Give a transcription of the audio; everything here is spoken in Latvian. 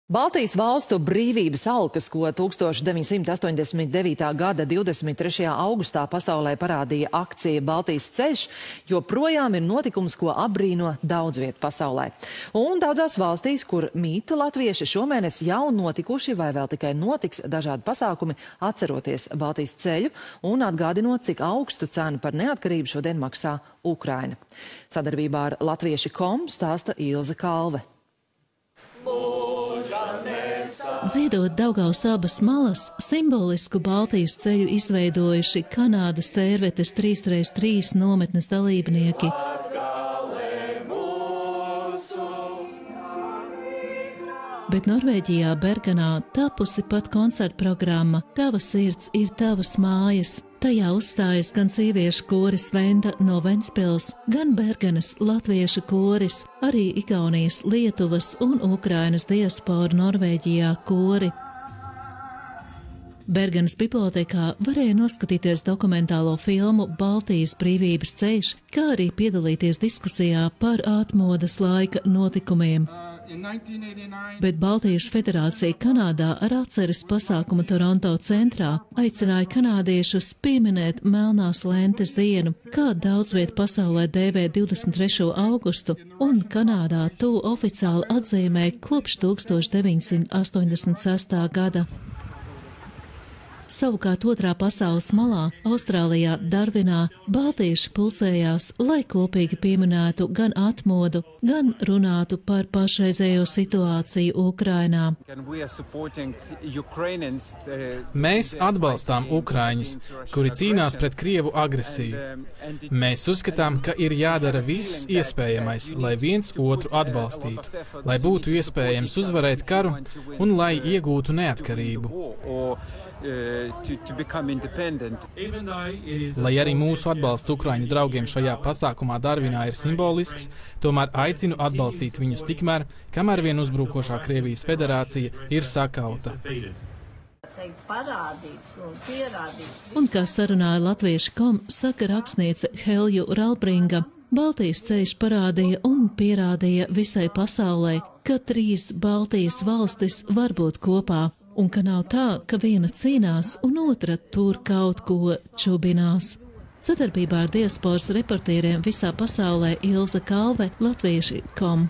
Baltijas valstu brīvības alkas, ko 1989. gada 23. augustā pasaulē parādīja akcija Baltijas ceļš, joprojām ir notikums, ko apbrīno daudz viet pasaulē. Un daudzās valstīs, kur mīt latvieši, šomēnes jau notikuši vai vēl tikai notiks dažādi pasākumi, atceroties Baltijas ceļu un atgādinot, cik augstu cenu par neatkarību šodien maksā Ukraina. Sadarbībā ar latvieši.com stāsta Ilze Kalve. Dziedot Daugavas abas malas, simbolisku Baltijas ceļu izveidojuši Kanādas Tērvetes 3x3 nometnes dalībnieki. Bet Norvēģijā Bergenā tapusi pat koncertprogramma Tava sirds ir tavas mājas. Tajā uzstājas gan sieviešu koris Venda no Ventspils, gan Bergenas latviešu koris, arī Igaunijas, Lietuvas un Ukrainas diaspora Norvēģijā kori. Bergenas bibliotekā varēja noskatīties dokumentālo filmu Baltijas brīvības ceļš, kā arī piedalīties diskusijā par atmodas laika notikumiem. Bet Baltijas federācija Kanādā ar atceres pasākumu Toronto centrā aicināja kanādiešus pieminēt Melnās lentes dienu, kā daudz viet pasaulē dēvē 23. augustu, un Kanādā to oficiāli atzīmē kopš 1986. gada. Savukārt otrā pasaules malā, Austrālijā, Darvinā, baltieši pulcējās, lai kopīgi pieminētu gan atmodu, gan runātu par pašreizējo situāciju Ukrainā. Mēs atbalstām ukraiņus, kuri cīnās pret Krievu agresiju. Mēs uzskatām, ka ir jādara viss iespējamais, lai viens otru atbalstītu, lai būtu iespējams uzvarēt karu un lai iegūtu neatkarību. Lai arī mūsu atbalsts Ukraiņu draugiem šajā pasākumā Darvinā ir simbolisks, tomēr aicinu atbalstīt viņus tikmēr, kamēr vien uzbrukošā Krievijas federācija ir sakauta. Un kā sarunāja latvieši.com, saka rakstniece Helju Ralbringa, Baltijas ceļš parādīja un pierādīja visai pasaulē, ka 3 Baltijas valstis var būt kopā, un ka nav tā, ka viena cīnās un otra tur kaut ko čubinās. Sadarbībā ar diasporas reportieriem visā pasaulē Ilze Kalve, latvieši.com.